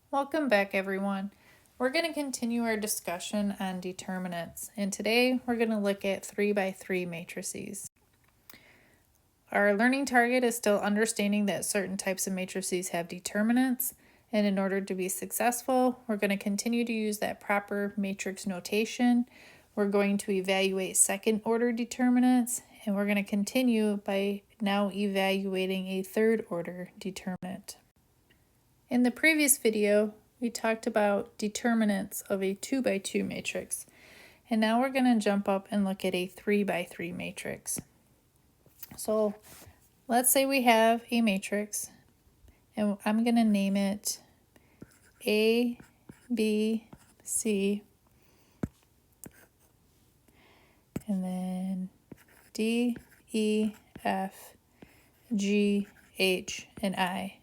Welcome back, everyone. We're going to continue our discussion on determinants, and today we're going to look at 3x3 matrices. Our learning target is still understanding that certain types of matrices have determinants, and in order to be successful, we're going to continue to use that proper matrix notation. We're going to evaluate second-order determinants, and we're going to continue by now evaluating a third-order determinant. In the previous video, we talked about determinants of a 2x2 matrix, and now we're going to jump up and look at a 3x3 matrix. So let's say we have a matrix, and I'm going to name it A, B, C, and then D, E, F, G, H, and I.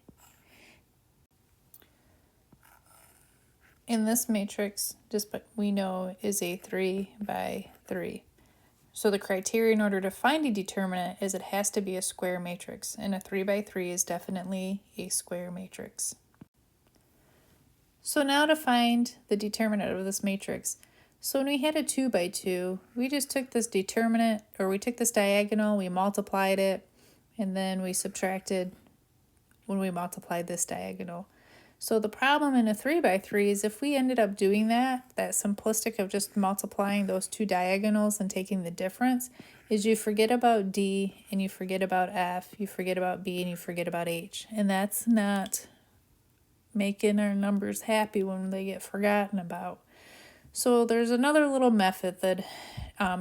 In this matrix, just we know is a 3x3. So the criteria in order to find a determinant is it has to be a square matrix, and a 3x3 is definitely a square matrix. So now to find the determinant of this matrix. So when we had a 2x2, we just took this determinant, or we took this diagonal, we multiplied it, and then we subtracted when we multiplied this diagonal. So the problem in a 3x3 is if we ended up doing that simplistic of just multiplying those two diagonals and taking the difference, is you forget about D and you forget about F, you forget about B and you forget about H. And that's not making our numbers happy when they get forgotten about. So there's another little method that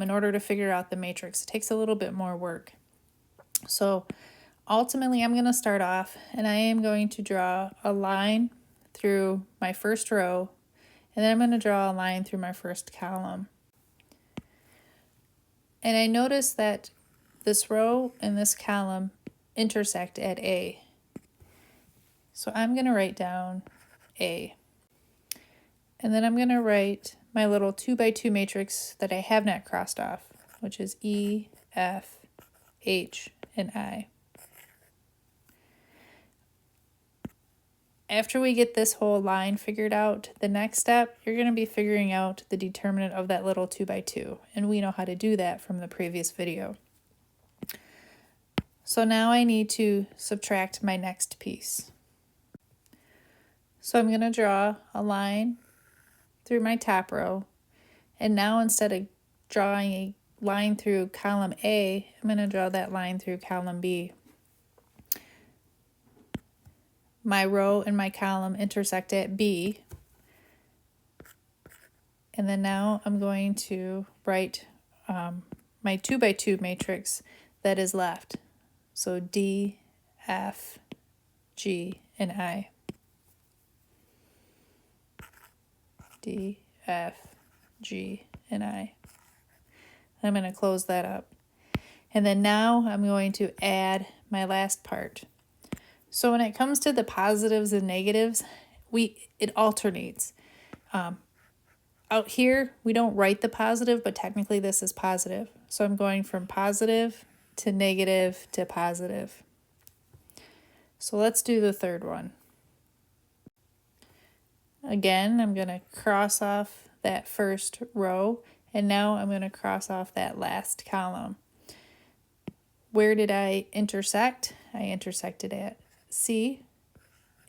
in order to figure out the matrix, it takes a little bit more work. So ultimately, I'm going to start off and I am going to draw a line through my first row, and then I'm going to draw a line through my first column. And I notice that this row and this column intersect at A. So I'm going to write down A. And then I'm going to write my little 2x2 matrix that I have not crossed off, which is E, F, H, and I. After we get this whole line figured out, the next step, you're going to be figuring out the determinant of that little 2x2, and we know how to do that from the previous video. So now I need to subtract my next piece. So I'm going to draw a line through my top row, and now instead of drawing a line through column A, I'm going to draw that line through column B. My row and my column intersect at B. And then now I'm going to write my 2x2 matrix that is left. So D, F, G, and I. D, F, G, and I. I'm going to close that up. And then now I'm going to add my last part. So when it comes to the positives and negatives, it alternates. Out here, we don't write the positive, but technically this is positive. So I'm going from positive to negative to positive. So let's do the third one. Again, I'm going to cross off that first row, and now I'm going to cross off that last column. Where did I intersect? I intersected at C,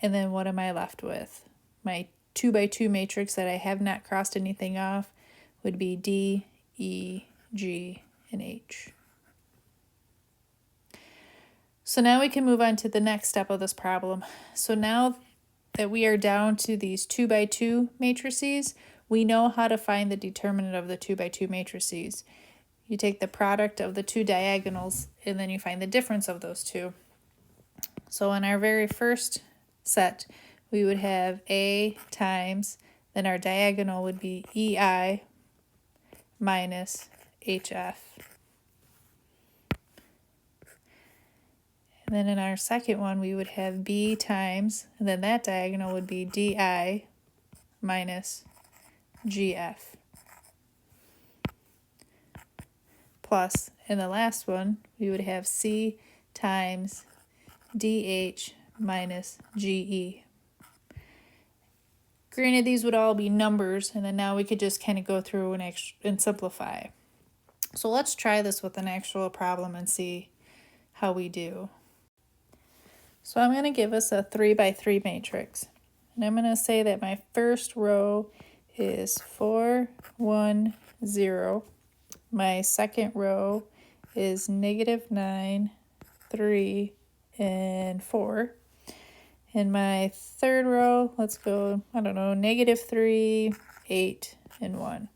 and then what am I left with? My 2x2 matrix that I have not crossed anything off would be D, E, G, and H. So now we can move on to the next step of this problem. So now that we are down to these 2x2 matrices, we know how to find the determinant of the 2x2 matrices. You take the product of the two diagonals, and then you find the difference of those two. So in our very first set, we would have A times, then our diagonal would be EI minus HF. And then in our second one, we would have B times, and then that diagonal would be DI minus GF. Plus, in the last one, we would have C times DH minus GE. Granted, these would all be numbers, and then now we could just kind of go through and simplify. So let's try this with an actual problem and see how we do. So I'm going to give us a 3 by 3 matrix. And I'm going to say that my first row is 4, 1, 0. My second row is -9, 3, and 4. In my third row, let's go, I don't know, -3, 8, and 1.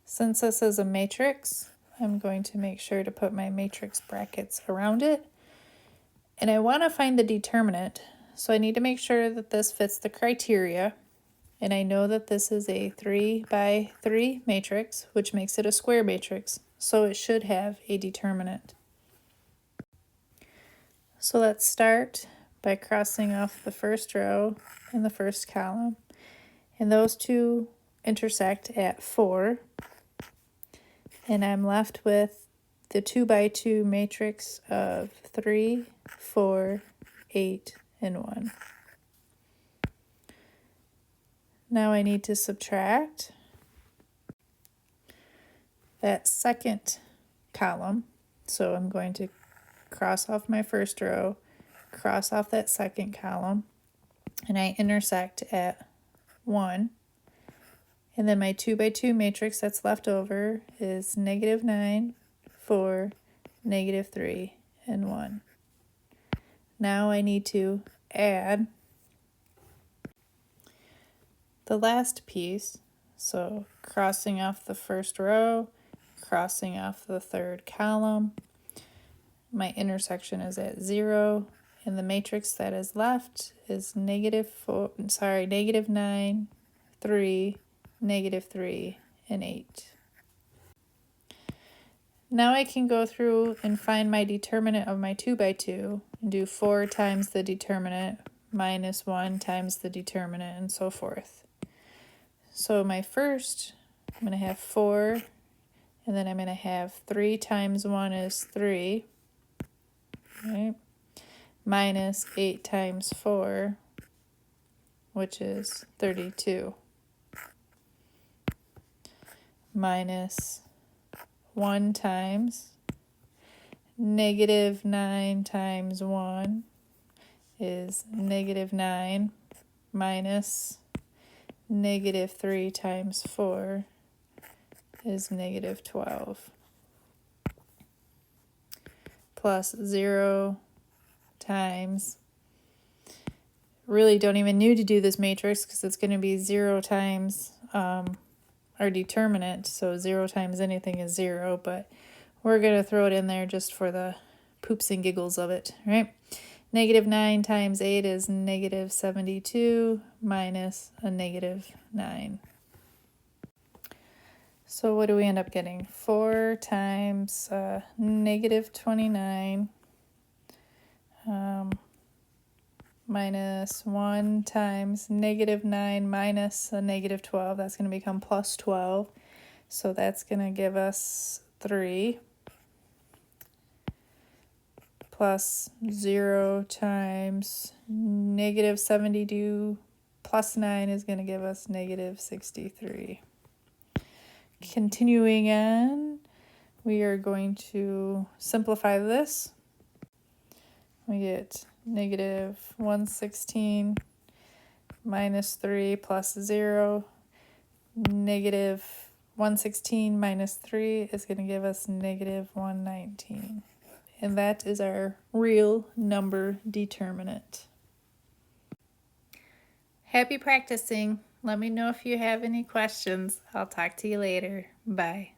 Since this is a matrix, I'm going to make sure to put my matrix brackets around it. And I want to find the determinant, so I need to make sure that this fits the criteria. And I know that this is a 3 by 3 matrix, which makes it a square matrix, so it should have a determinant. So let's start by crossing off the first row and the first column. And those two intersect at 4. And I'm left with the 2 by 2 matrix of 3, 4, 8, and 1. Now I need to subtract that second column. So I'm going to cross off my first row, cross off that second column, and I intersect at 1. And then my 2 by 2 matrix that's left over is -9, 4, -3, and 1. Now I need to add the last piece, so crossing off the first row, crossing off the third column. My intersection is at 0, and the matrix that is left is -9, 3, -3, and 8. Now I can go through and find my determinant of my 2 by 2 and do 4 times the determinant minus 1 times the determinant and so forth. So my first, I'm going to have 4, and then I'm going to have 3 times 1 is 3, right? Minus 8 times 4, which is 32. Minus 1 times -9 times 1 is -9 minus -3 times 4 is -12 plus 0 times, really don't even need to do this matrix because it's going to be 0 times our determinant, so 0 times anything is 0, but we're going to throw it in there just for the poops and giggles of it, right? -9 times 8 is -72 minus a -9. So what do we end up getting? 4 times -29 minus 1 times -9 minus a -12. That's going to become plus 12. So that's going to give us 3 plus 0 times -72 plus 9 is going to give us -63. Continuing on, we are going to simplify this. We get -116 minus 3 plus 0. -116 minus 3 is going to give us -119. And that is our real number determinant. Happy practicing. Let me know if you have any questions. I'll talk to you later. Bye.